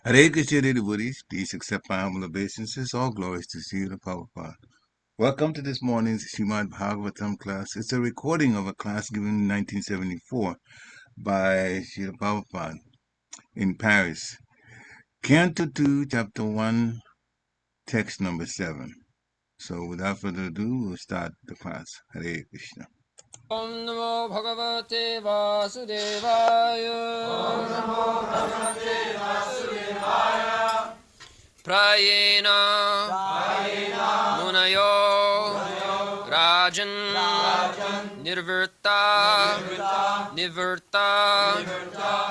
Hare Krishna, devotees, please accept my humble obeisances. All glories to Srila Prabhupada. Welcome to this morning's Srimad Bhagavatam class. It's a recording of a class given in 1974 by Srila Prabhupada in Paris. Canto 2, Chapter 1, Text number 7. So without further ado, we'll start the class. Hare Krishna. Om Namo Bhagavate Vasudevaya. Om Namo Bhagavate Vasudevaya. Prāyeṇa munayo rājan nivṛttā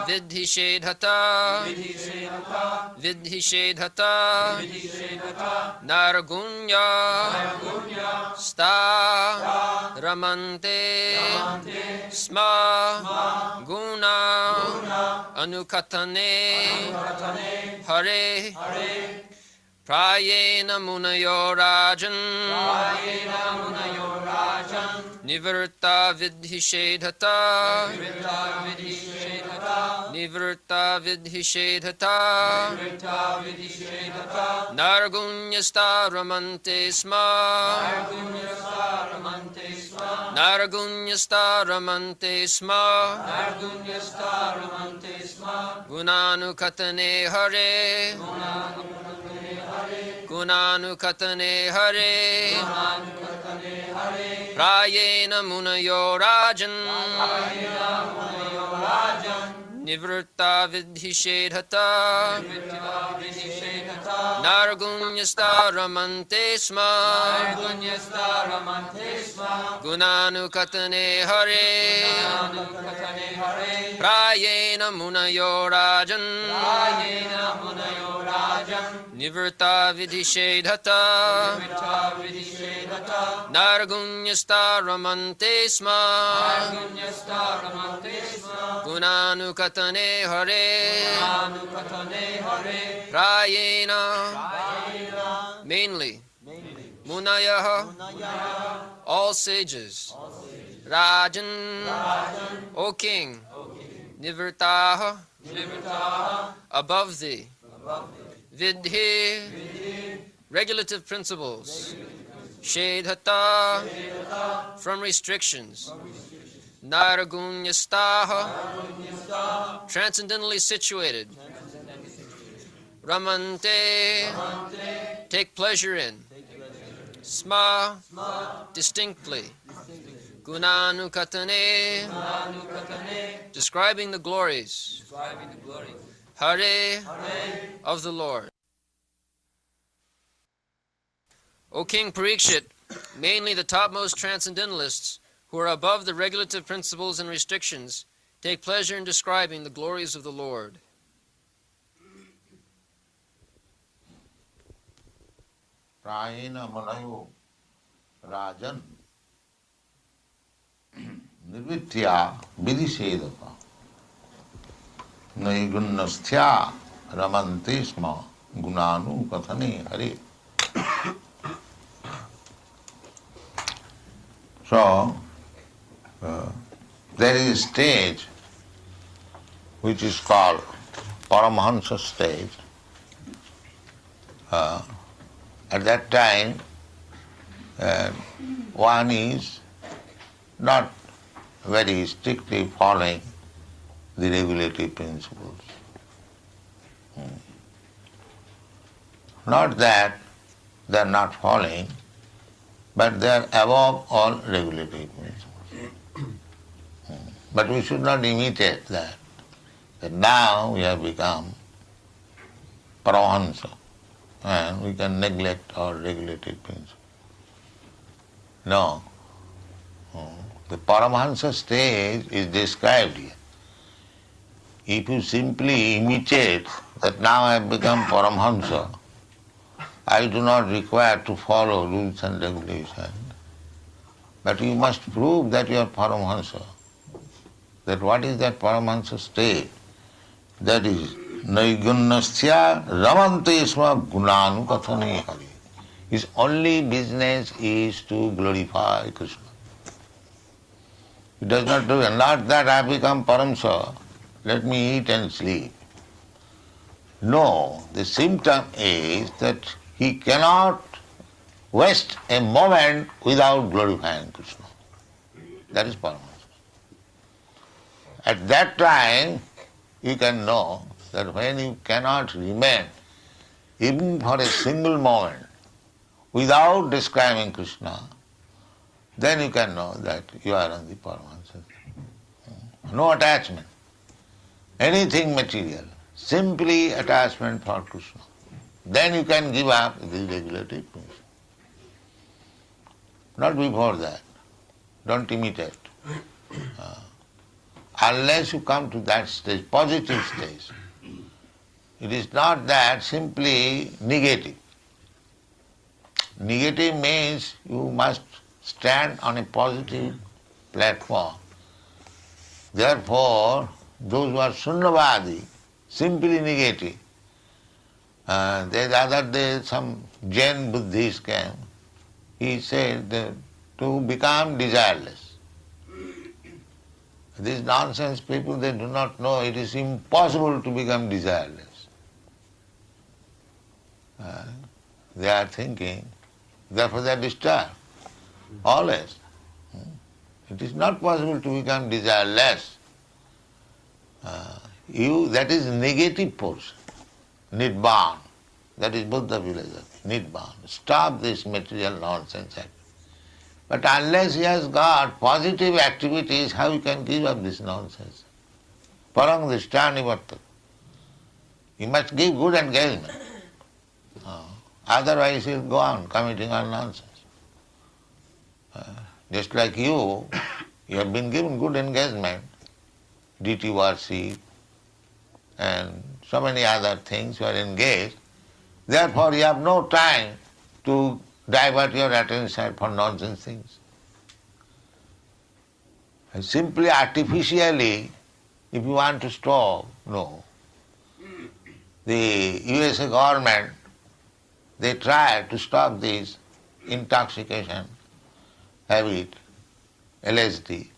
vidhi-ṣedhataḥ nairguṇya-sthā ramante sma guṇānukathane hareḥ prāyeṇa munayo rājan nivṛttā vidhi-ṣedhataḥ nairguṇya-sthā ramante sma guṇānukathane hareḥ guṇānukathane hareḥ prāyeṇa munayo rājan nivṛttā vidhi-ṣedhataḥ nairguṇya-sthā ramante sma guṇānukathane hareḥ prāyeṇa munayo rājan nivṛttā vidhi-ṣedhataḥ nairguṇya-sthā ramante sma guṇānukathane hareḥ prāyeṇa mainly munayo all sages rājan O king nivṛttā above thee vidhi regulative principles ṣedhataḥ from restrictions nairguṇya-sthā transcendentally situated ramante take pleasure in sma distinctly guṇānukathane describing the glories hareḥ of the Lord. O King Parīkṣit, mainly the topmost transcendentalists who are above the regulative principles and restrictions take pleasure in describing the glories of the Lord. prāyeṇa munayo rājan nivṛttā vidhi-ṣedhataḥ nairguṇya-sthā ramante sma guṇānukathane hareḥ. So, there is a stage which is called Paramahansa stage. At that time, one is not very strictly following the regulative principles. Not that they are not following, but they are above all regulative principles. But we should not imitate that now we have become Paramahansa and we can neglect our regulative principles. No. The Paramahansa stage is described here. If you simply imitate that now I have become Paramahansa, I do not require to follow rules and regulations, but you must prove that you are Paramahansa. That what is that Paramahansa state? That is nairguṇya-sthā ramante guṇānukathane hareḥ. His only business is to glorify Krishna. He does not do it. Not that I become Paramsa, let me eat and sleep. No, the symptom is that he cannot waste a moment without glorifying Krishna. That is Paramahansa. At that time, you can know that when you cannot remain even for a single moment without describing Krishna, then you can know that you are on the Paramahansa. No attachment. Anything material, simply attachment for Krishna. Then you can give up the regulative principle. Not before that. Don't imitate. Unless you come to that stage, positive stage. It is not that simply negative. Negative means you must stand on a positive platform. Therefore, those who are Sunnavadi, simply negative. The other day some Jain Buddhist came. He said that to become desireless. These nonsense people, they do not know it is impossible to become desireless. They are thinking, therefore they are disturbed. Always. It is not possible to become desireless. That is negative portion. Nibbāna. That is Buddha philosophy. Nibbāna. Stop this material nonsense. But unless he has got positive activities, how he can give up this nonsense? Prāyeṇa nivṛttā. He must give good engagement. Otherwise he will go on committing all nonsense. Just like you have been given good engagement, deity worship, and so many other things you are engaged. Therefore you have no time to divert your attention for nonsense things. And simply artificially, if you want to stop, no. The USA government, they try to stop this intoxication habit, LSD,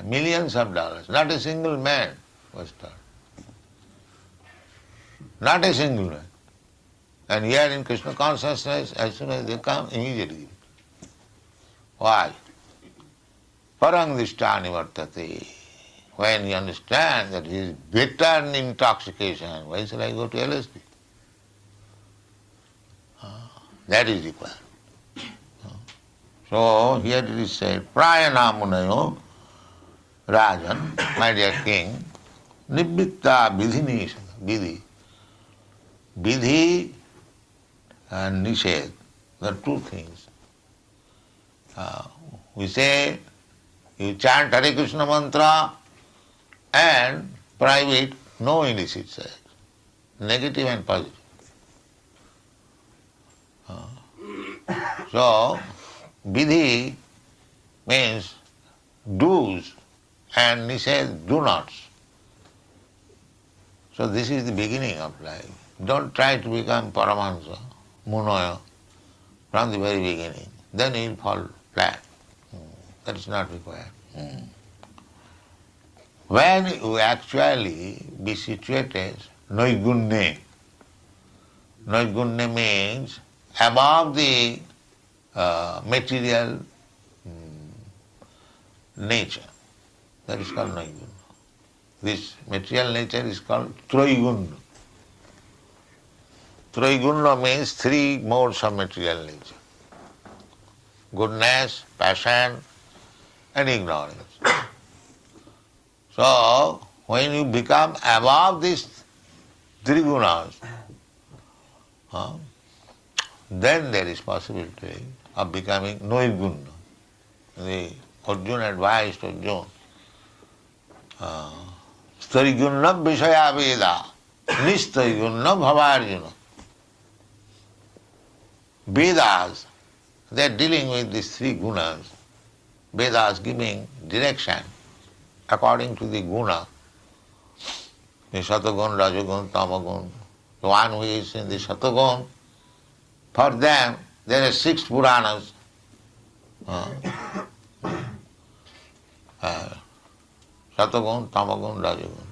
millions of dollars. Not a single man was stopped. Not a single man. And here in Krishna consciousness, as soon as they come, immediately. Why? Prāyeṇa nivṛttā. When you understand that he is better in intoxication, why shall I go to LSD? That is required. So here it is said, prāyeṇa munayo, rājan, my dear king, nivṛttā vidhi-ṣedhataḥ. Vidhi and nishedh, there are two things. We say, you chant Hare Krishna mantra and private, no illicit sex, negative and positive. So, vidhi means do's and nishedh do nots. So this is the beginning of life. Don't try to become Paramahansa, munayo, from the very beginning. Then you will fall flat. That is not required. When you actually be situated nairguṇya, nairguṇya means above the material nature. That is called nairguṇya. This material nature is called trāyeṇa. Trāyeṇa means three modes of material nature. Goodness, passion, and ignorance. So, when you become above these three gunas, then there is possibility of becoming nairguṇya. The Arjuna advised Arjuna, Starigunna Vishaya Veda, Nistarigunna Bhavarjuna. Vedas, they are dealing with these three gunas. Vedas giving direction according to the guna, the Satagun, Rajagun, Tamagun. The one who is in the Satagun, for them there are 6 Puranas. Satagun, Tamagun, Rajagun.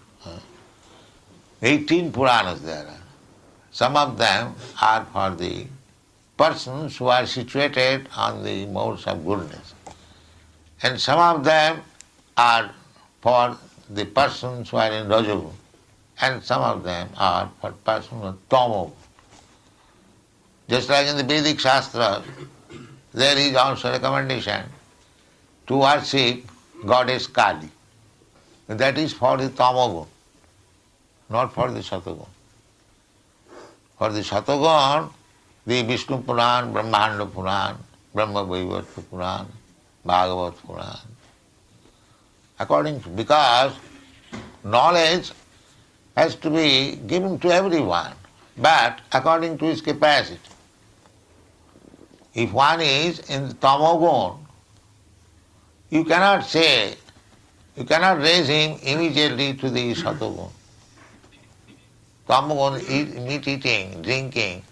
18 Puranas there are. Some of them are for the persons who are situated on the modes of goodness. And some of them are for the persons who are in Rajagun. And some of them are for persons who are Tamogun. Just like in the vidhi-ṣedhataḥ, there is also recommendation to worship goddess Kali. That is for the Tamagun, not for the Satagun. For the Satagun, the Vishnu Puran, Brahmanda Puran, Brahma Vaivarta Puran, Bhagavat Puran. According to, because knowledge has to be given to everyone, but according to his capacity. If one is in the Tamagun, you cannot raise him immediately to the Satagun. Tamagun, meat eating, drinking,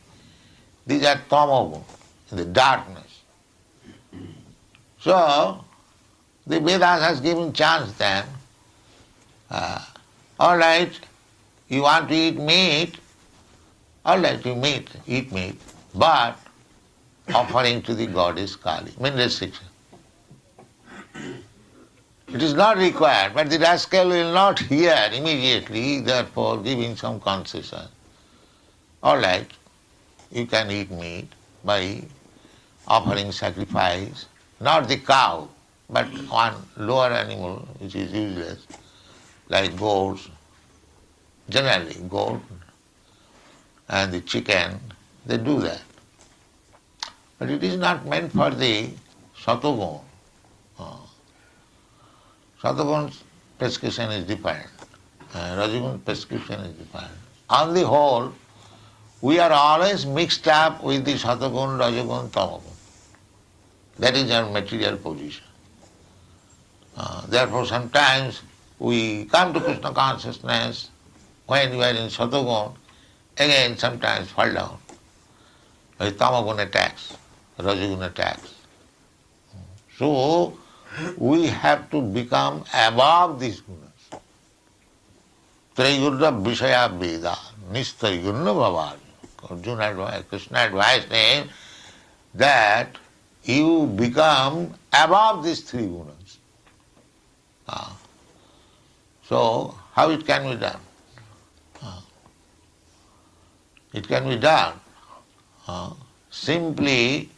these are Tamagun, the darkness. So, the Vedas has given chance then, all right, you want to eat meat, all right, you eat meat, but offering to the goddess Kali, mean restriction. It is not required, but the rascal will not hear immediately, therefore giving some concession. All right, you can eat meat by offering sacrifice, not the cow, but one lower animal which is useless, like goats, generally goat and the chicken, they do that. But it is not meant for the Satagun. Satagun's prescription is different. Rajagun's prescription is different. On the whole, we are always mixed up with the Satagun, Rajagun, Tamagun. That is our material position. Therefore, sometimes we come to Krishna consciousness when we are in Satagun, again sometimes fall down. Tamagun attacks, Rajagun attacks. So, we have to become above these gunas. Traigurna Vishaya Veda, Nistaigurna Bhavāni. Krishna advised him that you become above these 3 gunas. So, how it can be done? It can be done simply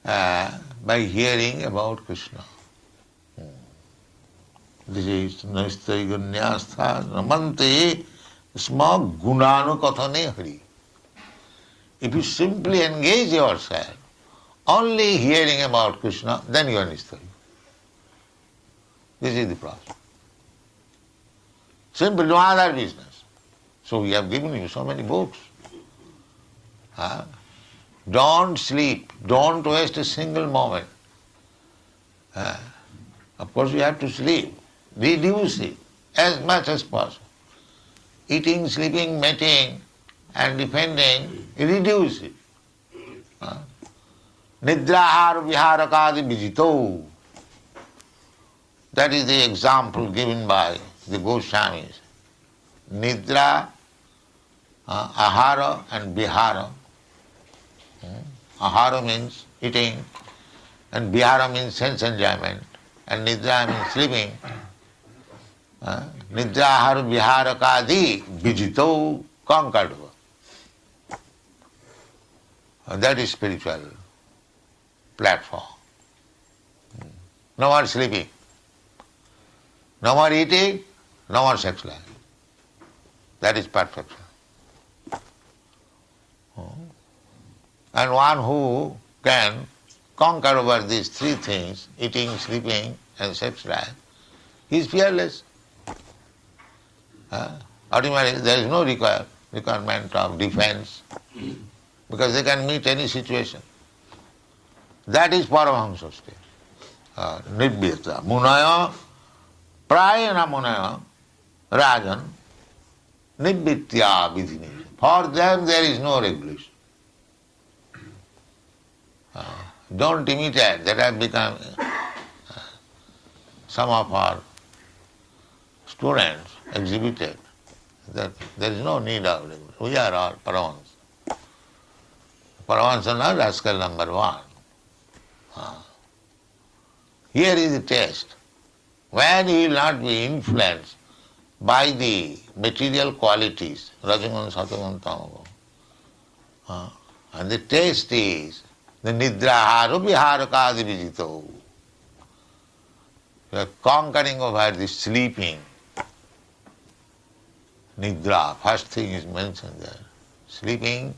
by hearing about Krishna. This is nairguṇya-sthā ramante smā guṇānukathane hari. If you simply engage yourself only hearing about Krishna, then you are nistari. This is the process. Simple, no other business. So we have given you so many books. Don't sleep, don't waste a single moment. Of course you have to sleep. Reduce it as much as possible. Eating, sleeping, mating and defending, reduce it. Nidra viharakadi vijito. That is the example given by the Goswamis. Nidra, ahara and vihara. Ahara means eating and vihara means sense enjoyment and nidra means sleeping. Nidra ahara viharakadi vijito conquered. That is spiritual platform. No more sleeping, no more eating, no more sex life. That is perfection. And one who can conquer over these 3 things, eating, sleeping and sex life, he is fearless. Ultimately there is no requirement of defense, because they can meet any situation. That is Paramahamsa state. Nivṛttā. Munayo, prāyeṇa munayo, rājan, nivṛttā vidhi-ṣedhataḥ. For them there is no regulation. Don't imitate. That has become some of our students exhibited that there is no need of regulation. We are all Paramahamsa. Paramahamsa not rascal number one. Here is the test. When he will not be influenced by the material qualities, rājan, sattvam, tamam, and the test is the nidra viharaka vijito. You are conquering over the sleeping. Nidra, first thing is mentioned there. Sleeping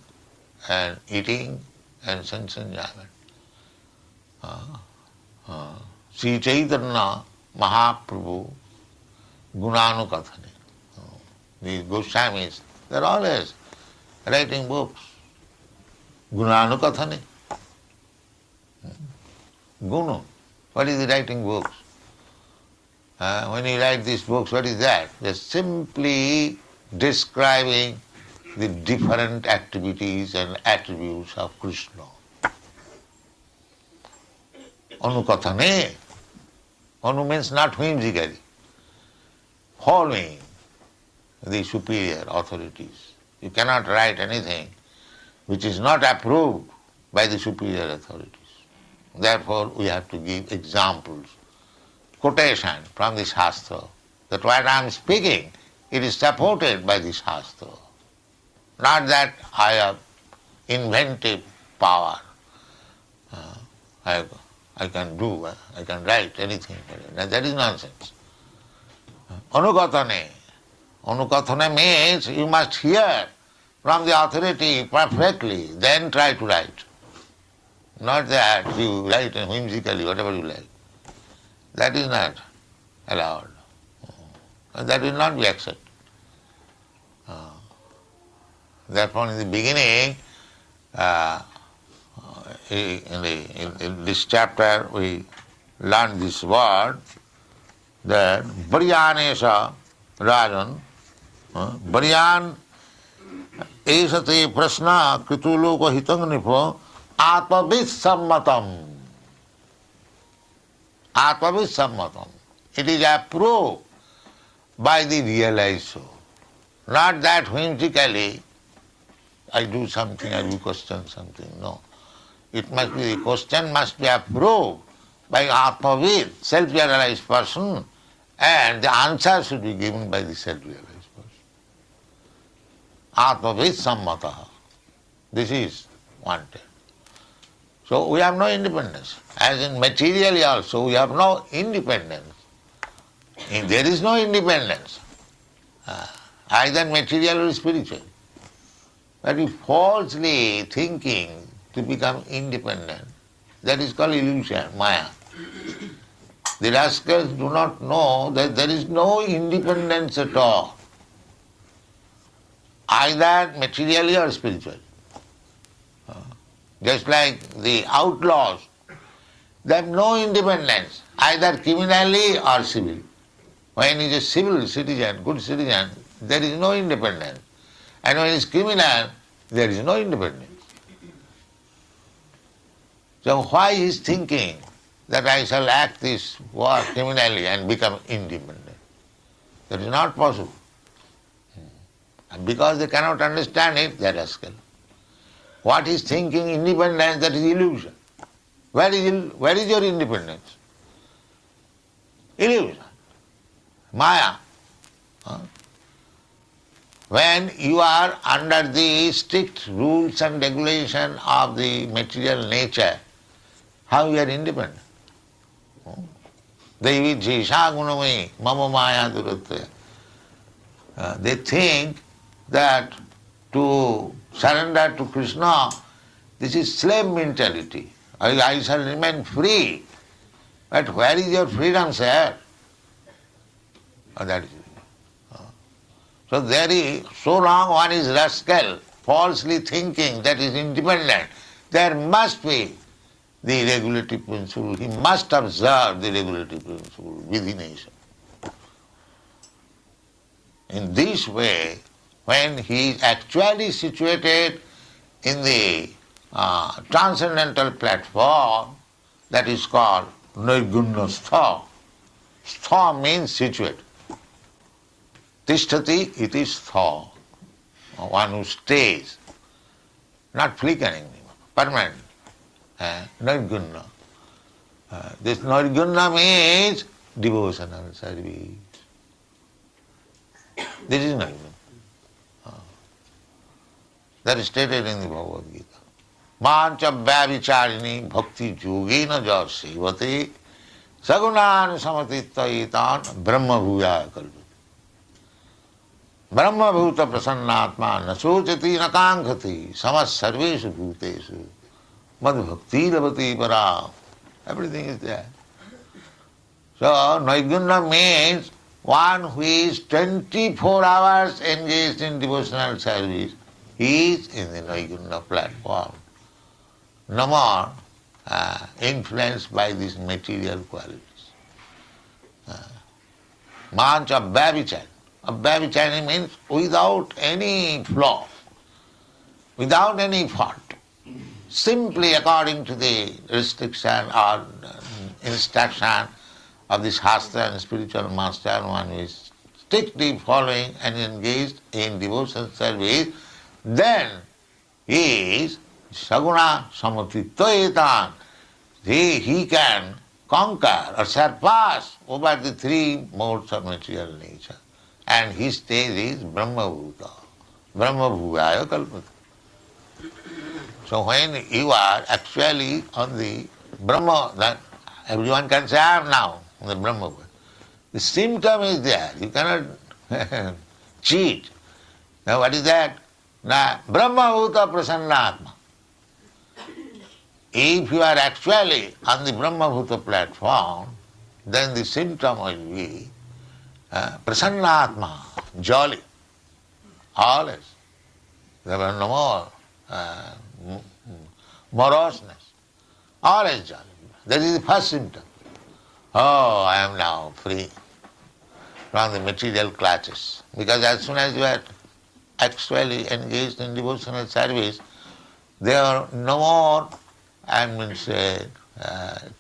and eating and sense enjoyment. Sri Chaitanya Mahaprabhu guṇānukathane. These Goswamis, they are always writing books. Guṇānukathane. Gunu. What is the writing books? When you write these books, what is that? They are simply describing the different activities and attributes of Krishna. Anukathane. Anu means not whimsically. Following the superior authorities. You cannot write anything which is not approved by the superior authorities. Therefore, we have to give examples, quotation from the Shastra, that what I am speaking, it is supported by the Shastra. Not that I have inventive power. I can do, I can write anything. That is nonsense. Anukathane. Anukathane means you must hear from the authority perfectly, then try to write. Not that you write whimsically, whatever you like. That is not allowed. That will not be accepted. Therefore, in the beginning, in this chapter, we learn this word that varyanesha rājan, varyan esate prasna krituloko hitang nipo atmavid sammatam. Atmavid sammatam. It is approved by the realized soul. Not that whimsically I do something, I will question something. No. It must be, the question must be approved by Atmavid, self-realized person, and the answer should be given by the self-realized person. Atmavid sammataḥ. This is wanted. So we have no independence. As in materially also, we have no independence. There is no independence, either material or spiritual. But if falsely thinking to become independent, that is called illusion, maya. The rascals do not know that there is no independence at all, either materially or spiritually. Just like the outlaws, they have no independence, either criminally or civil. When he is a civil citizen, good citizen, there is no independence. And when he is criminal, there is no independence. So why he is thinking that I shall act this war criminally and become independent? That is not possible. And because they cannot understand it, they are rascal. What is thinking independence, that is illusion. Where is your independence? Illusion. Maya. When you are under the strict rules and regulation of the material nature, how you are independent? Vidhi-ṣedhataḥ gunamai mama maya duratya. They think that to surrender to Krishna, this is slave mentality. I shall remain free. But where is your freedom, sir? That is it. So there is, so long one is rascal, falsely thinking that is independent. There must be the regulative principle. He must observe the regulative principle within himself. In this way, when he is actually situated in the transcendental platform, that is called nairguṇya-sthā. Stha means situate. Tishtati iti stha. One who stays, not flickering, permanent. Nairguṇya. This nairguṇya means devotional service. This is nairguṇya. That is stated in the Bhagavad Gita. Mancha vyavicharini bhakti yogena ja sevate saguṇānukathane brahma bhūyāya kalpate. Brahma bhuta prasannātma na sochati na kāṅkhati samas sarvesu bhutesu mad bhakti labati para. Everything is there. So nairguṇya means one who is 24 hours engaged in devotional service. He is in the nairguṇya platform. No more influenced by these material qualities. Mancha vyavichari. Vyavichari means without any flaw, without any fault, simply according to the restriction or instruction of the Shastra and spiritual master, one is strictly following and engaged in devotion service, then he is saguna samatitvayetan. He can conquer or surpass over the three modes of material nature. And his stage is Brahma Bhuta. Brahma Bhūyāya kalpate. So when you are actually on the Brahma, that everyone can say, I am now on the Brahma Bhuta. The symptom is there. You cannot cheat. Now what is that? Now, Brahma Bhuta Prasannātma. If you are actually on the Brahma Bhuta platform, then the symptom will be Prasannātma, jolly, always. There was no more moroseness, always jolly. That is the first symptom. Oh, I am now free from the material clutches. Because as soon as you are actually engaged in devotional service, there are no more,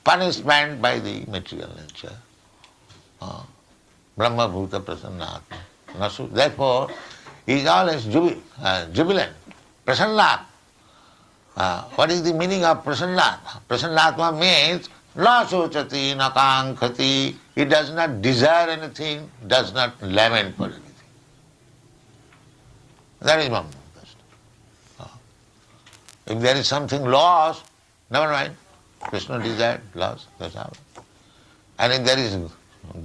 punishment by the material nature. Brahma Bhuta Prasannātma. Therefore, he is always jubilant, Prasannātma. What is the meaning of Prasannātma? Prasannātma means na sochati na kāṅkhati. He does not desire anything, does not lament for anything. That is Brahma. If there is something lost, never mind. Krishna desired, lost, that's how. And if there is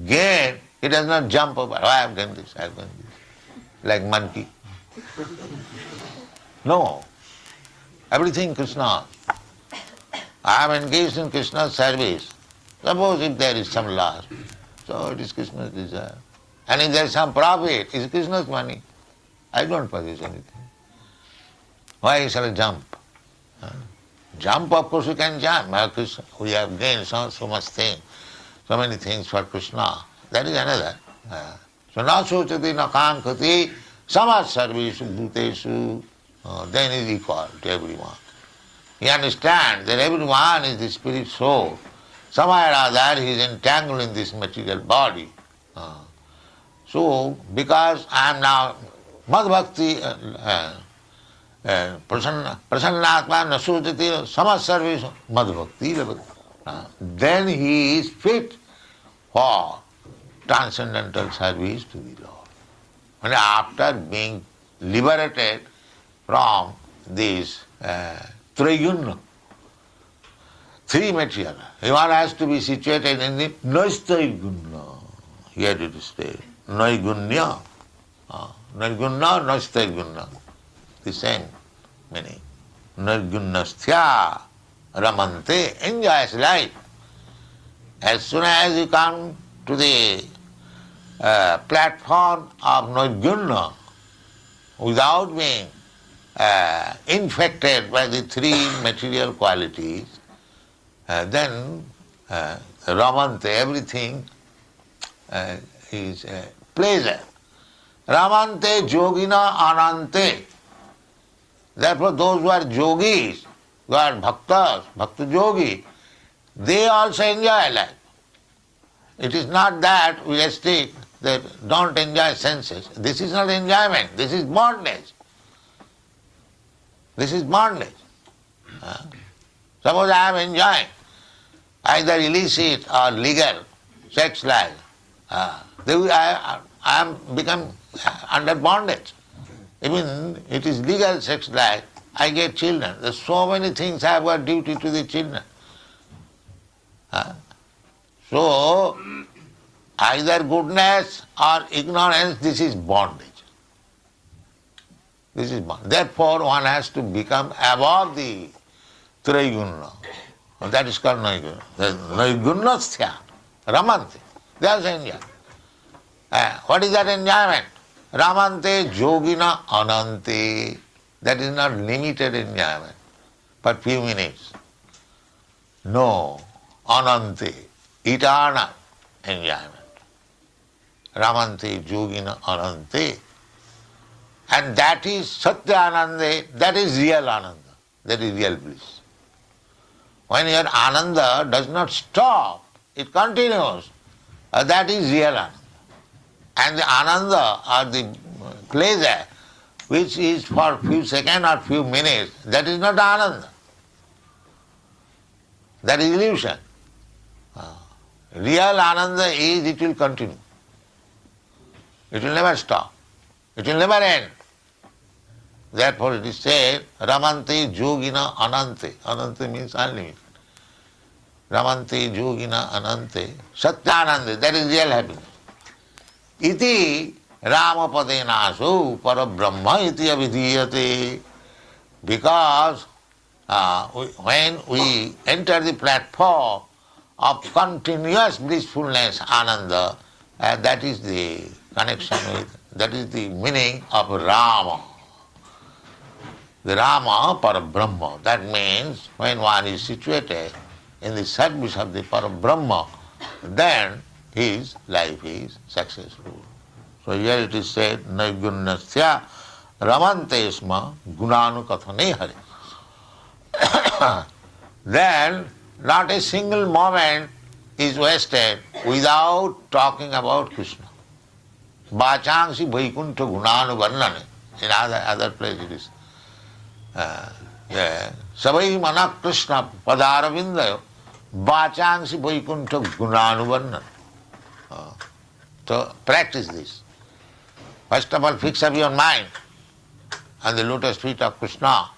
gain, he does not jump over. Oh, I have done this, I have done this. Like monkey. No. Everything Krishna. I am engaged in Krishna's service. Suppose if there is some loss, so it is Krishna's desire. And if there is some profit, it is Krishna's money. I don't possess anything. Why shall I jump? Jump, of course you can jump. Krishna, we have gained so much thing, so many things for Krishna. That is another. So na sochati na kāṅkhati samas sarvesu bhutesu. Then he is equal to everyone. He understands that everyone is the spirit soul. Somehow or other he is entangled in this material body. So because I am now madbhakti prasannātma na sochati samas sarvesu madbhakti labhati. Then he is fit for transcendental service to the Lord. And after being liberated from this trāyeṇa, three material, one has to be situated in the nairguṇya. Here it is stated, nairguṇya. Nairguṇya, nairguṇya. The same meaning. Nairguṇya-sthā, ramante, enjoys life. As soon as you come to the platform of nairguṇya, without being infected by the three material qualities, then ramante, everything is pleasure. Ramante yogina anante. Therefore those who are yogis, who are bhaktas, bhakta yogi, they also enjoy life. It is not that we restrict that don't enjoy senses. This is not enjoyment, this is bondage. This is bondage. Suppose I am enjoying either illicit or legal sex life, I am become under bondage. Even it is legal sex life, I get children. There are so many things I have got duty to the children. So, either goodness or ignorance, this is bondage. This is bondage. Therefore, one has to become above the nairguṇya. That is called nairguṇya-sthā, ramante. They also enjoy. What is that enjoyment? Ramante yogina anante. That is not limited enjoyment, but few minutes. No, anante, eternal enjoyment. Ramante yogina anante. And that is satya ananda, that is real ananda, that is real bliss. When your ananda does not stop, it continues, that is real ananda. And the ananda or the pleasure which is for few seconds or few minutes, that is not ananda. That is illusion. Real ananda is it will continue. It will never stop. It will never end. Therefore it is said, ramante yogina anante. Anante means unlimited. Ramante yogina anante. Satyananda, that is real happiness. Iti ramapadenasu parabrahma iti vidhi-ṣedhataḥ. Because when we enter the platform of continuous blissfulness, ananda, that is the connection with, that is the meaning of Rama. The Rama Parabrahma. That means when one is situated in the service of the Parabrahma, then his life is successful. So here it is said, nairguṇya-sthā ramante sma guṇānukathane hareḥ. Then not a single moment is wasted without talking about Krishna. Vācāṅsi vaikuṇṭha guṇānukathane. In other places it is. Savai mana Krishna padaravindayo vācāṅsi vaikuṇṭha guṇānukathane. So practice this. First of all, fix up your mind on the lotus feet of Krishna.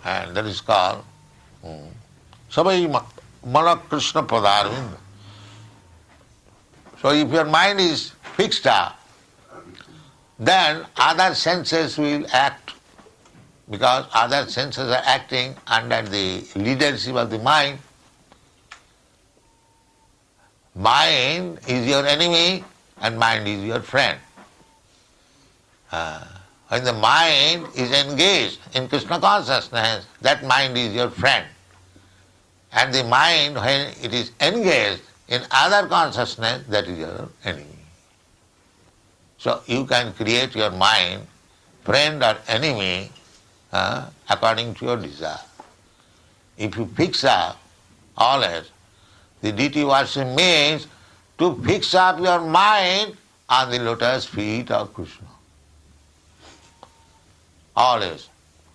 And that is called Savai mana Krishna padaravindayo. So if your mind is fixed up, then other senses will act, because other senses are acting under the leadership of the mind. Mind is your enemy and mind is your friend. When the mind is engaged in Krishna consciousness, that mind is your friend. And the mind, when it is engaged in other consciousness, that is your enemy. So you can create your mind, friend or enemy, according to your desire. If you fix up always, the deity worship means to fix up your mind on the lotus feet of Krishna. Always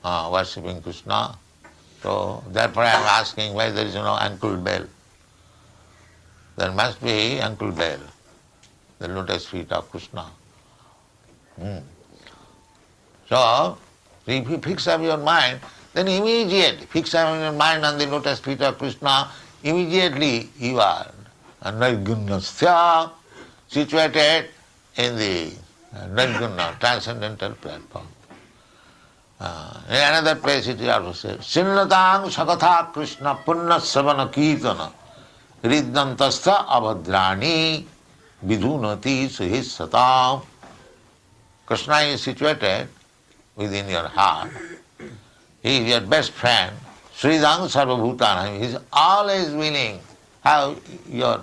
worshipping Krishna. So therefore I am asking why there is no Uncle Bell. There must be Uncle Bell, the lotus feet of Krishna. So, if you fix up your mind, then immediately fix up your mind on the lotus feet of Krishna, immediately you are nairguṇya-sthā, situated in the nairguṇya, transcendental platform. In another place it is also said, Srila sakatha Krishna punna savana kirtana riddantastha abhadrani vidhunati suhissatam. Krishna is situated within your heart. He is your best friend. Sridang Sarvabhutanam. He is always willing how your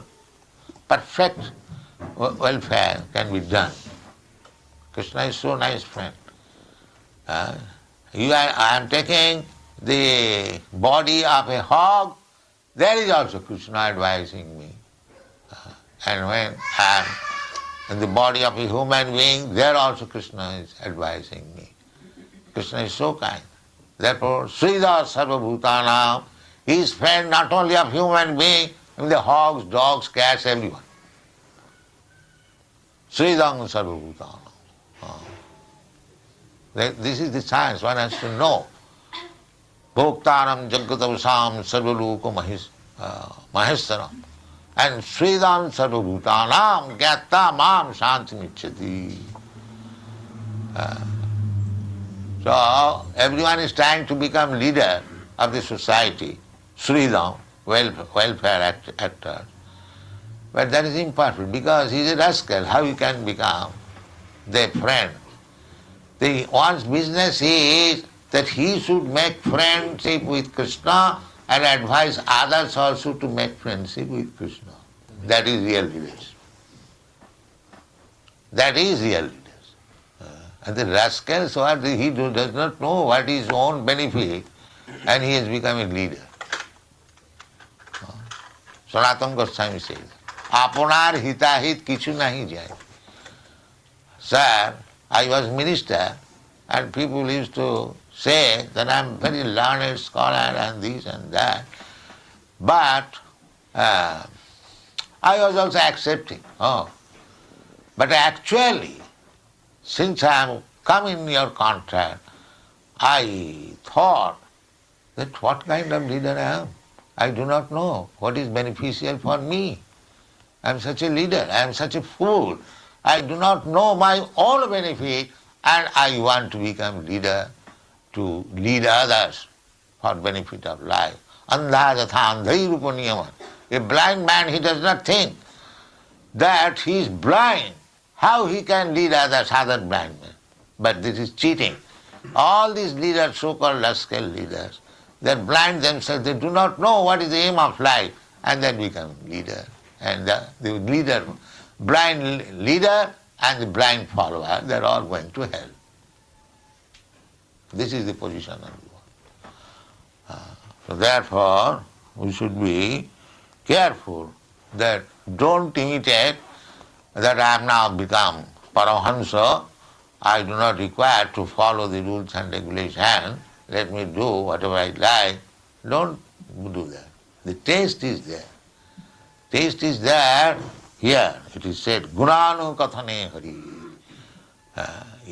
perfect welfare can be done. Krishna is so nice friend. I am taking the body of a hog, there is also Krishna advising me. And when I am in the body of a human being, there also Krishna is advising me. Krishna is so kind. Therefore, Srila Sarvabhutanam, he is friend not only of human being, but the hogs, dogs, cats, everyone. Sridang Sarvabhutanam. This is the science one has to know. Bhoktaram Jagatavasam Sarvaluka Mahestaram. And Sridam Sarvabhutanam Gyatta Mam Shantimicchati. So everyone is trying to become leader of the society, Sridam, welfare actor. But that is impossible because he is a rascal. How he can become their friend? One's business is that he should make friendship with Krishna and advise others also to make friendship with Krishna. That is real leadership. That is real leadership. And the rascal, he does not know what is his own benefit and he has become a leader. Sanatana Goswami says, Apunar hitahit kichu nahi jai. Sir, I was minister and people used to say that I am very learned scholar and this and that. But I was also accepting. But actually, since I am come in your contact, I thought that what kind of leader I am. I do not know what is beneficial for me. I am such a leader, I am such a fool. I do not know my own benefit and I want to become leader to lead others for benefit of life. Andha-yatha andhai-rupa-niyaman. A blind man, he does not think that he is blind. How he can lead others, other blind men? But this is cheating. All these leaders, so-called rascal leaders, they are blind themselves. They do not know what is the aim of life and then become leader. And the leader, blind leader and the blind follower, they are all going to hell. This is the position of the world. So therefore, we should be careful that don't imitate that I have now become Paramahansa, I do not require to follow the rules and regulations, let me do whatever I like. Don't do that. The taste is there. Taste is there. Here it is said, guṇānukathane hari.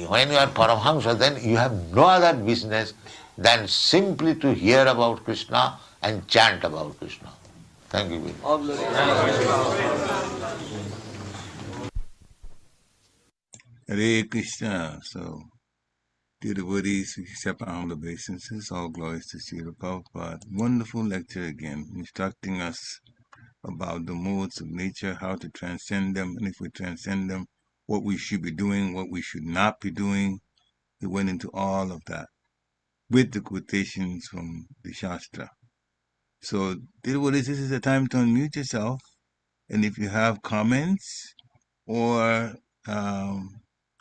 When you are Paramahansa, then you have no other business than simply to hear about Krishna and chant about Krishna. Thank you very much. Hare Krishna. So, dear devotees, we accept our humble obeisances. All glories to Srila Prabhupada. Wonderful lecture again, instructing us about the modes of nature, how to transcend them, and if we transcend them, what we should be doing, what we should not be doing. He went into all of that with the quotations from the Shastra. So, dear devotees, this is the time to unmute yourself, and if you have comments or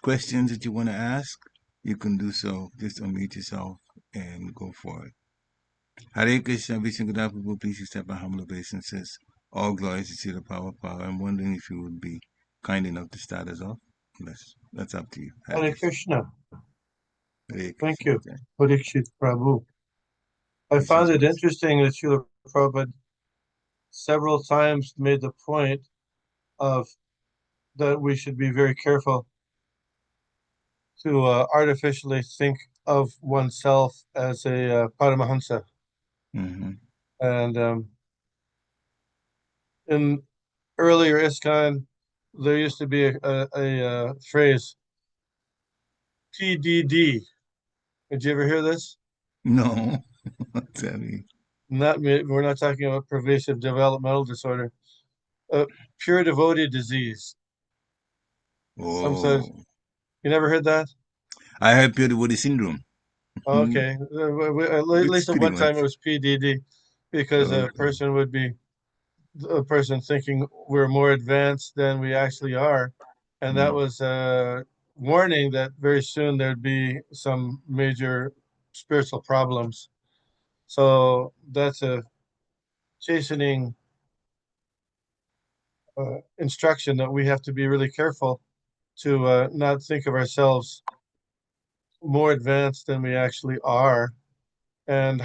questions that you want to ask, you can do so. Just unmute yourself and go for it. Hare Krishna, Vishnu Prabhu, please accept my humble obeisances. All glories to Srila Prabhupada. I'm wondering if you would be kind enough to start us off. That's up to you. Hare Krishna. Hare Krishna. Thank you, Parīkṣit Prabhu. I found it interesting that Srila Prabhupada several times made the point of that we should be very careful to artificially think of oneself as a Paramahansa. Mm-hmm. And in earlier ISKCON, there used to be a phrase, PDD. Did you ever hear this? No. What's that mean? We're not talking about pervasive developmental disorder. Pure devotee disease. Oh. You never heard that? I heard pure devotee syndrome. Okay. At least at one time it was PDD, because a person would be a person thinking we're more advanced than we actually are. And that was a warning that very soon there'd be some major spiritual problems. So that's a chastening instruction that we have to be really careful to not think of ourselves more advanced than we actually are. And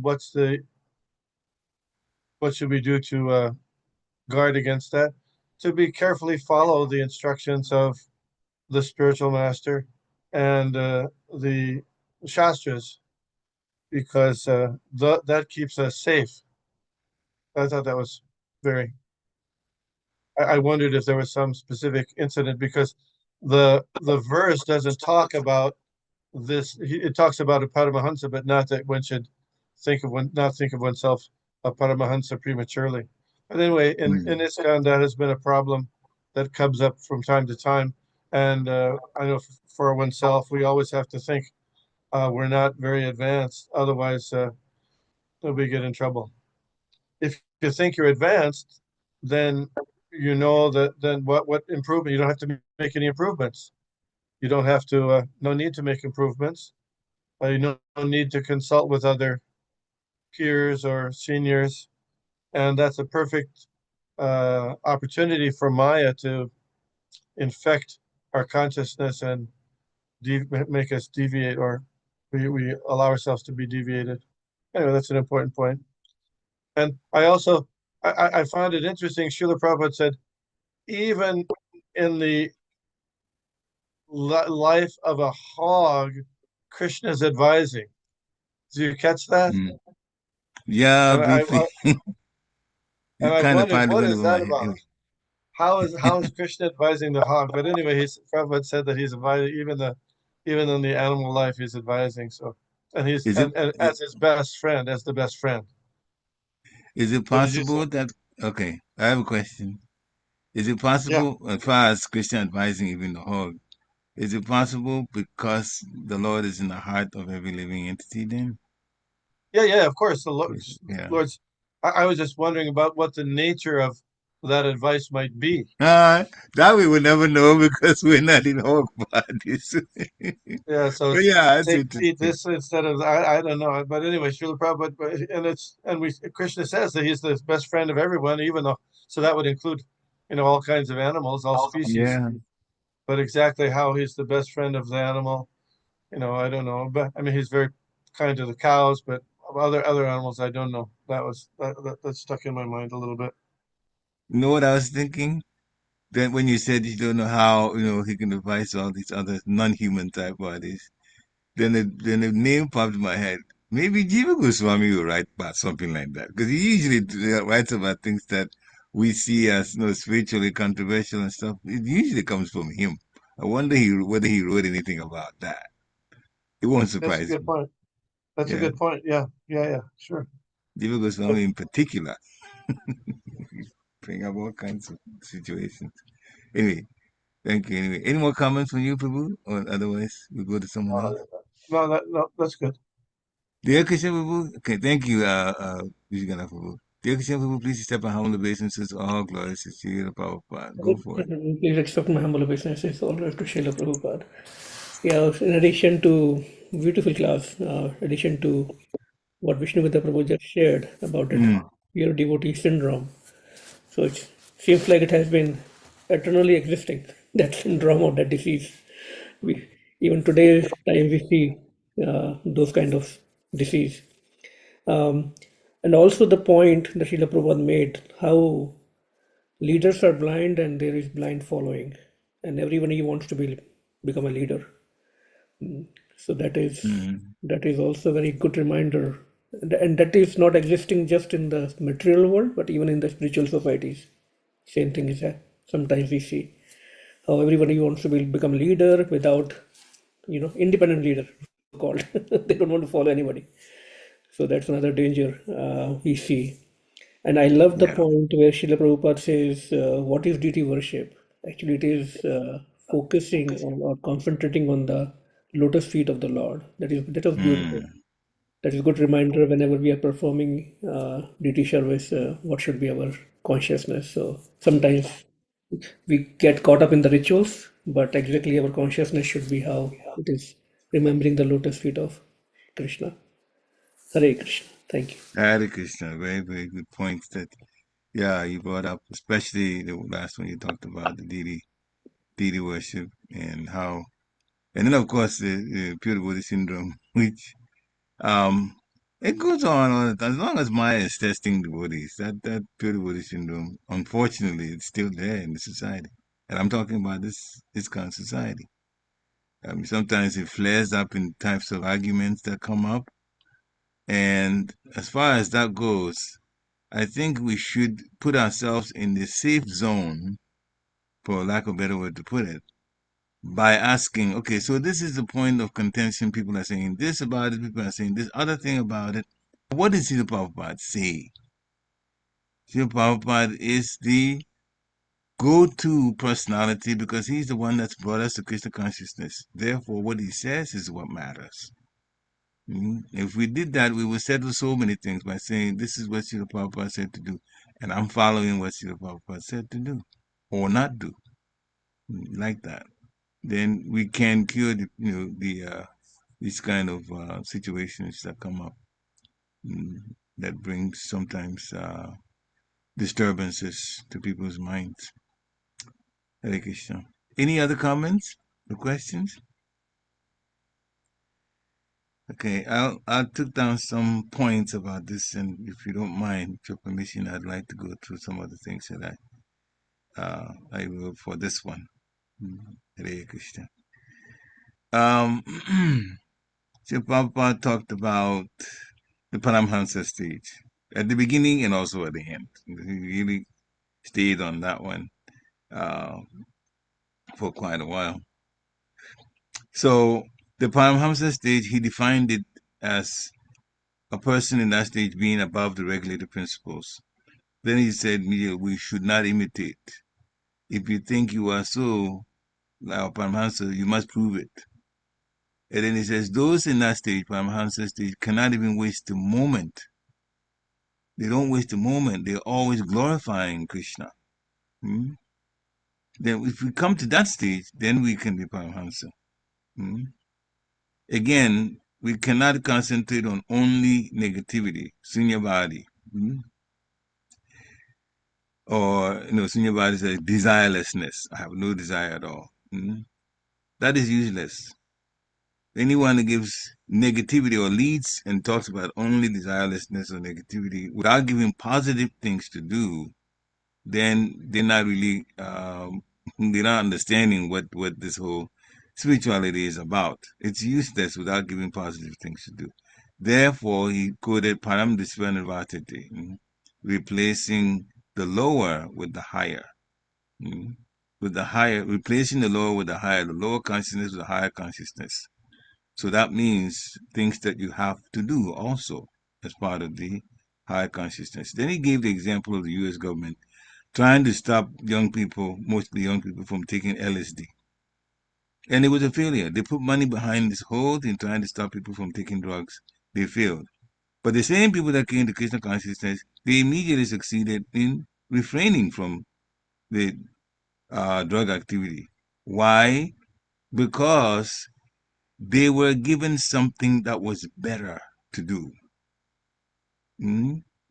what should we do to guard against that? To be carefully follow the instructions of the spiritual master and the shastras, because that keeps us safe. I thought that was very. I wondered if there was some specific incident, because the verse doesn't talk about this. It talks about a Paramahansa, but not that one should not think of oneself a Paramahansa prematurely. But anyway, in ISKCON, that has been a problem that comes up from time to time. And I know for oneself, we always have to think we're not very advanced. Otherwise, we get in trouble. If you think you're advanced, then you know that then what improvement? You don't have to make any improvements. You don't have to, no need to make improvements. You no need to consult with other peers or seniors. And that's a perfect opportunity for Maya to infect our consciousness and make us deviate, or we allow ourselves to be deviated. Anyway, that's an important point. And I found it interesting. Srila Prabhupada said, even in the life of a hog, Krishna is advising. Do you catch that? Yeah, briefly. And I wondered, what is that about? How is Krishna advising the hog? But anyway, Prabhupada said that he's advising even in the animal life, he's advising. So, and he's and as his best friend, as the best friend. Is it possible that? Okay, I have a question. Is it possible, as far as Krishna advising even the hog, is it possible because the Lord is in the heart of every living entity then? Yeah, of course. The Lord's. I was just wondering about what the nature of that advice might be. That we will never know because we're not in hog bodies. Yeah, so eat this instead of I don't know. But anyway, Srila Prabhupada, Krishna says that he's the best friend of everyone, even though, so that would include, all kinds of animals, all species. Yeah. But exactly how he's the best friend of the animal, I don't know. But I mean, he's very kind to the cows, but other animals, I don't know. That stuck in my mind a little bit. You know what I was thinking? That when you said you don't know how, he can advise all these other non-human type bodies, then the name popped in my head. Maybe Jiva Goswami will write about something like that, because he usually writes about things that we see as spiritually controversial and stuff. It usually comes from him. I wonder whether he wrote anything about that. It won't surprise me. That's a good point. That's a good point. Yeah, sure. Jiva Goswami in particular. Bring up all kinds of situations. Anyway, thank you. Anyway, any more comments from you, Prabhu? Or otherwise, we'll go to someone else? No, that's good. Dear Krishna Prabhu, okay, thank you, Vishgana Prabhu. Dear Krishna Prabhu, please accept my humble obeisances, all glories to Srila Prabhupada. Go for it. Please accept my humble obeisances, all glories to Srila Prabhupada. Yeah, in addition to beautiful class, addition to what Vishnupada Prabhu just shared about it, pure devotee syndrome. So it seems like it has been eternally existing, that syndrome or that disease. Even today's time we see those kind of disease. And also the point that Srila Prabhupada made, how leaders are blind and there is blind following, and everybody wants to become a leader. So that is also a very good reminder, and that is not existing just in the material world, but even in the spiritual societies. Same thing is sometimes we see how everybody wants to become a leader without, independent leader called. They don't want to follow anybody. So that's another danger we see. And I love the point where Srila Prabhupada says, what is deity worship? Actually, it is focusing on or concentrating on the lotus feet of the Lord. That was beautiful. That is a good reminder whenever we are performing deity service, what should be our consciousness. So sometimes we get caught up in the rituals, but exactly our consciousness should be how it is remembering the lotus feet of Krishna. Hare Krishna. Thank you. Hare Krishna. Very, very good points that, you brought up, especially the last one you talked about, the deity worship and how, and then of course the pure devotee syndrome, which it goes on all the time. As long as Maya is testing devotees, that pure devotee syndrome, unfortunately, it's still there in the society. And I'm talking about this kind of society. Sometimes it flares up in types of arguments that come up. And as far as that goes, I think we should put ourselves in the safe zone, for lack of a better word to put it, by asking, okay, so this is the point of contention. People are saying this about it, people are saying this other thing about it. What did Srila Prabhupada say? Srila Prabhupada is the go-to personality because he's the one that's brought us to Krishna consciousness. Therefore, what he says is what matters. If we did that, we would settle so many things by saying, this is what Srila Prabhupada said to do, and I'm following what Srila Prabhupada said to do, or not do, like that. Then we can cure these kind of situations that come up that brings sometimes disturbances to people's minds. Hare Krishna. Any other comments or questions? Okay, I took down some points about this, and if you don't mind, with your permission, I'd like to go through some of the things that I wrote for this one. Hare Krishna. So Prabhupada talked about the Paramhansa stage at the beginning and also at the end. He really stayed on that one for quite a while. So the Paramhansa stage, he defined it as a person in that stage being above the regulative principles. Then he said, we should not imitate. If you think you are so like Paramhansa, you must prove it. And then he says, those in that stage, Paramhansa stage, cannot even waste a moment. They don't waste a moment. They're always glorifying Krishna. Then if we come to that stage, then we can be Paramhansa. Again, we cannot concentrate on only negativity, sunyavadi. Or, sunyavadi says desirelessness. I have no desire at all. That is useless. Anyone who gives negativity or leads and talks about only desirelessness or negativity without giving positive things to do, then they're not really, they're not understanding what this whole spirituality is about. It's useless without giving positive things to do. Therefore, he quoted Param Disvanarvatati, replacing the lower with the higher. With the higher, replacing the lower with the higher, the lower consciousness with the higher consciousness. So that means things that you have to do also as part of the higher consciousness. Then he gave the example of the U.S. government trying to stop young people, mostly young people, from taking LSD. And it was a failure. They put money behind this whole thing trying to stop people from taking drugs. They failed. But the same people that came to Krishna consciousness, they immediately succeeded in refraining from the drug activity. Why? Because they were given something that was better to do.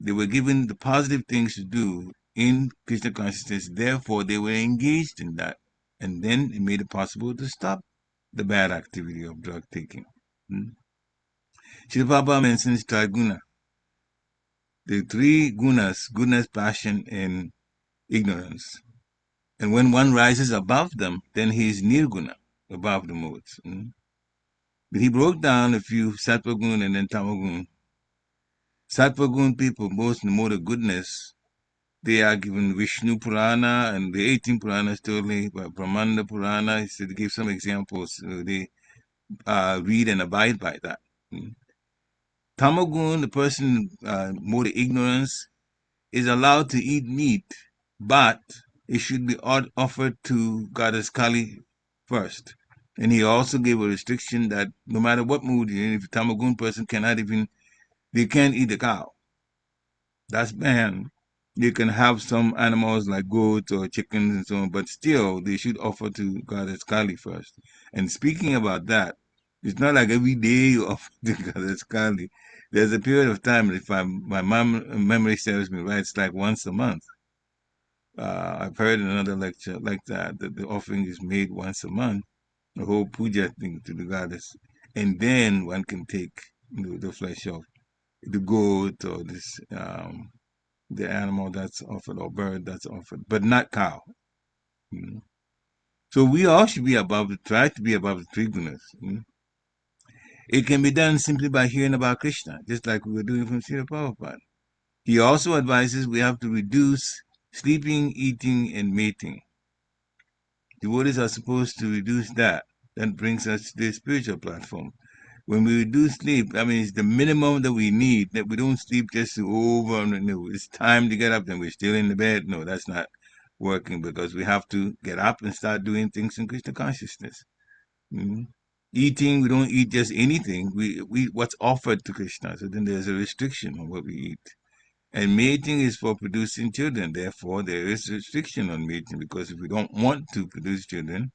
They were given the positive things to do in Krishna consciousness. Therefore, they were engaged in that. And then it made it possible to stop the bad activity of drug taking. Srila Prabhupada mentions triguna. The three gunas, goodness, passion, and ignorance. And when one rises above them, then he is nirguna, above the modes. But he broke down a few sattva gun and then tamagun. Sattva gun people, most in the mode of goodness, they are given Vishnu Purana and the 18 Puranas totally, but Brahmanda Purana, he said, to give some examples, they read and abide by that. Tamagun, the person mode of ignorance, is allowed to eat meat, but it should be offered to Goddess Kali first. And he also gave a restriction that no matter what mood you're in, if a Tamagun person they can't eat the cow. That's banned. You can have some animals like goats or chickens and so on, but still they should offer to Goddess Kali first. And speaking about that, it's not like every day you offer to Goddess Kali. There's a period of time, if my memory serves me right, it's like once a month. I've heard in another lecture like that the offering is made once a month, the whole puja thing to the goddess, and then one can take the flesh of the goat or the animal that's offered or bird that's offered, but not cow. So we all should be try to be above the three gunas. It can be done simply by hearing about Krishna, just like we were doing from Srila Prabhupada. He also advises we have to reduce sleeping, eating, and mating. Devotees are supposed to reduce that. That brings us to the spiritual platform. When we reduce sleep, I mean, it's the minimum that we need, that we don't sleep just over and over. It's time to get up and we're still in the bed. No, that's not working because we have to get up and start doing things in Krishna consciousness. Eating, we don't eat just anything. We eat what's offered to Krishna. So then there's a restriction on what we eat. And mating is for producing children. Therefore, there is a restriction on mating because if we don't want to produce children,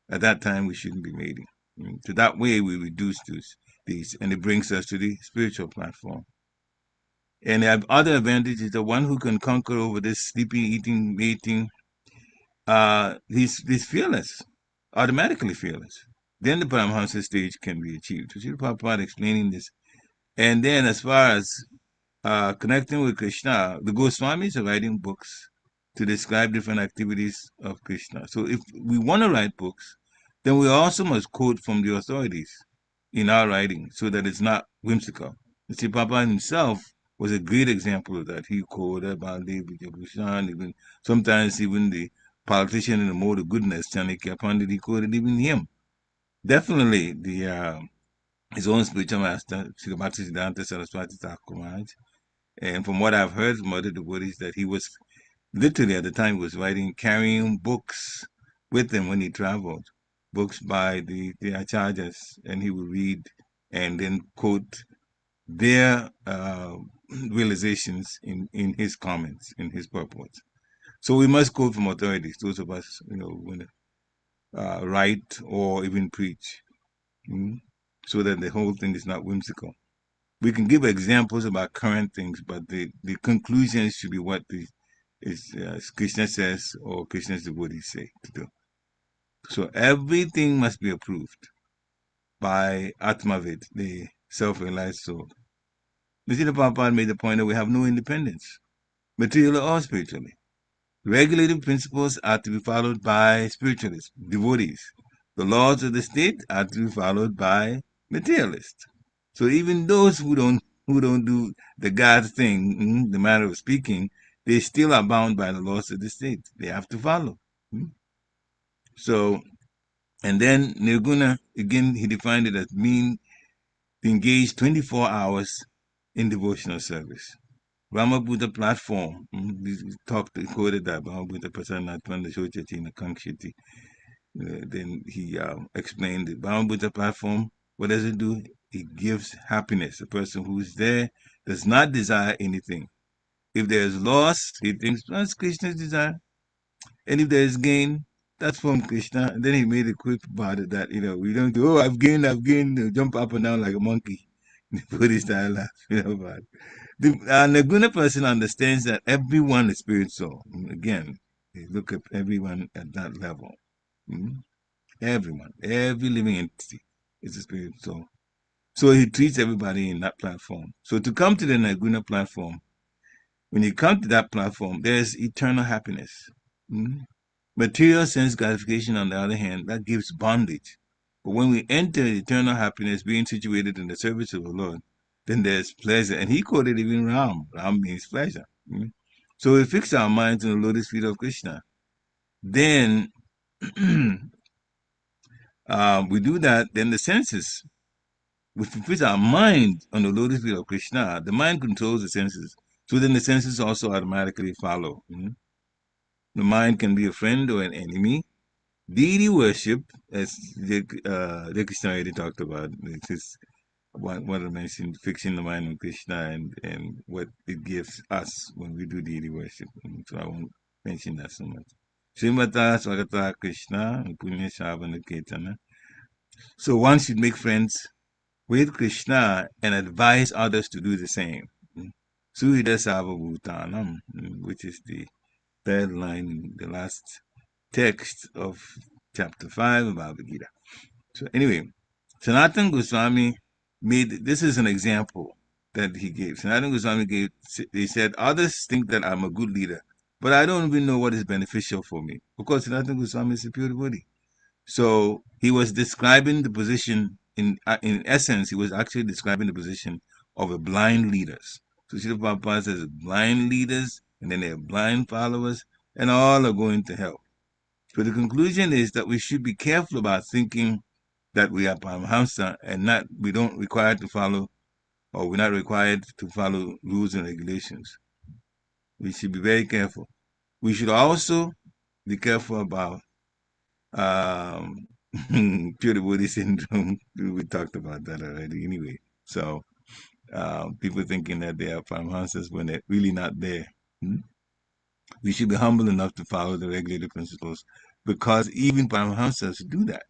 at that time we shouldn't be mating. So that way we reduce these, and it brings us to the spiritual platform. And the other advantage is the one who can conquer over this sleeping, eating, mating, he's fearless, automatically fearless. Then the Paramahansa stage can be achieved. So Srila Prabhupada explaining this. And then as far as connecting with Krishna, the Goswamis are writing books to describe different activities of Krishna. So if we want to write books, then we also must quote from the authorities in our writing so that it's not whimsical. You see, Prabhupada himself was a great example of that. He quoted Baldev, Vijayabhushan, even sometimes even the politician in the mode of goodness, Chanakya Pandit, he quoted even him. Definitely his own spiritual master, Srila vidhi-ṣedhataḥ Saraswati Thakur, and from what I've heard from other devotees, that he was literally at the time he was carrying books with him when he traveled, books by the acharyas, and he would read and then quote their realizations in his comments, in his purports. So we must quote from authorities, those of us, when write or even preach, so that the whole thing is not whimsical. We can give examples about current things, but the conclusions should be what Krishna says or Krishna's devotees say to do. So everything must be approved by Atmavid, the self-realized soul. The Srila Prabhupada made the point that we have no independence, materially or spiritually. Regulative principles are to be followed by spiritualists, devotees. The laws of the state are to be followed by materialists. So even those who don't do the God thing, the matter of speaking, they still are bound by the laws of the state. They have to follow. So, and then nirguna, again, he defined it as being engaged 24 hours in devotional service. Brahma-Buddha platform, quoted that, Brahma-Buddha Prasanatmanda Shochachina Kankshiti. Then he explained the Brahma-Buddha platform. What does it do? It gives happiness. The person who's there does not desire anything. If there is loss, he thinks that's Krishna's desire. And if there is gain, that's from Krishna. And then he made a quip about it that, we don't do, I've gained, jump up and down like a monkey. Buddhist style laugh, about it. The Nirguna person understands that everyone is spirit soul. Again, they look at everyone at that level. Everyone, every living entity is a spirit soul. So he treats everybody in that platform. So to come to the Nirguna platform, when you come to that platform, there's eternal happiness. Material sense gratification, on the other hand, that gives bondage. But when we enter eternal happiness, being situated in the service of the Lord, then there's pleasure. And he quoted even Ram. Ram means pleasure. So we fix our minds on the lotus feet of Krishna. Then we do that, then the senses, if we fix our mind on the lotus feet of Krishna, the mind controls the senses. So then the senses also automatically follow. The mind can be a friend or an enemy. Deity worship, as Krishna already talked about, this is what I mentioned, fixing the mind on Krishna and what it gives us when we do deity worship. So I won't mention that so much. Srimata Swagata Krishna, Punya Shavana Ketana. So one should make friends with Krishna and advise others to do the same. Suhida Savabhutanam, which is the third line in the last text of chapter 5 of Bhagavad Gita. So anyway, Sanatana Goswami made, this is an example that he gave. Sanatana Goswami gave, he said, others think that I'm a good leader, but I don't even know what is beneficial for me. Of course, Sanatana Goswami is a pure devotee. So he was describing the position, in essence, he was actually describing the position of a blind leaders. So Srila Prabhupada says blind leaders, and then they have blind followers, and all are going to hell. So the conclusion is that we should be careful about thinking that we are Paramahamsa and we don't require to follow, or we're not required to follow rules and regulations. We should be very careful. We should also be careful about pure devotee syndrome. We talked about that already anyway. So people thinking that they are Paramahamsas when they're really not there. We should be humble enough to follow the regulative principles, because even Paramahamsas do that.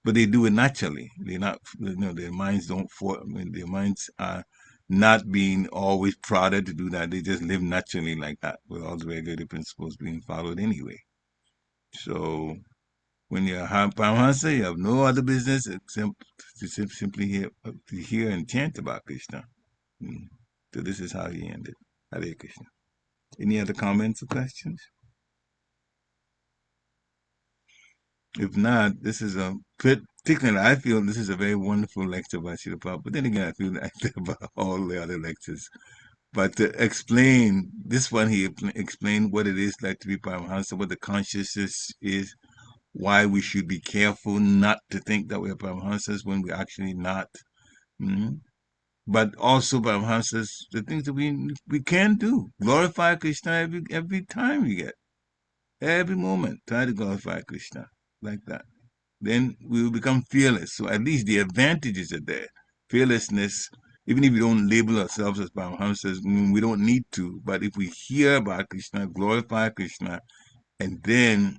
But they do it naturally. They're not, their minds their minds are not being always prodded to do that. They just live naturally like that, with all the regulative principles being followed anyway. So when you're a Paramahansa, you have no other business except to simply hear and chant about Krishna. So this is how he ended. Hare Krishna. Any other comments or questions? If not, this is particularly, I feel this is a very wonderful lecture by Srila Prabhupada. But then again, I feel like that about all the other lectures. But to explain, this one, he explained what it is like to be Paramahansa, what the consciousness is, why we should be careful not to think that we're Paramahansas when we're actually not. But also Paramahansas, the things that we can do. Glorify Krishna every time we get. Every moment, try to glorify Krishna like that. Then we will become fearless. So at least the advantages are there. Fearlessness, even if we don't label ourselves as Paramahamsas, we don't need to. But if we hear about Krishna, glorify Krishna, and then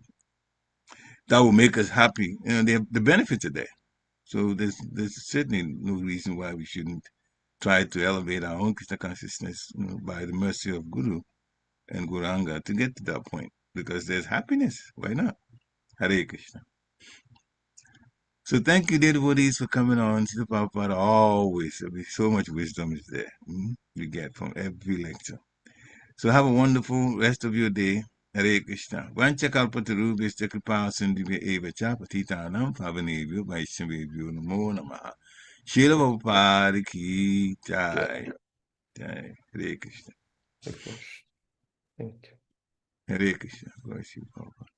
that will make us happy. The benefits are there. So there's certainly no reason why we shouldn't try to elevate our own Krishna consciousness by the mercy of Guru and Guranga to get to that point. Because there's happiness. Why not? Hare Krishna. So thank you, dear devotees, for coming on. Srila Prabhupada always, so much wisdom is there you get from every lecture. So have a wonderful rest of your day. Hare Krishna. Vancha kalpatarubhishcha kripa sindhibhya eva cha patitanam pavanebhyo vaishnavebhyo namo namaha. Srila Prabhupada ki jai. Jai. Hare Krishna. Thank you. Hare Krishna. Bless you, Prabhupada.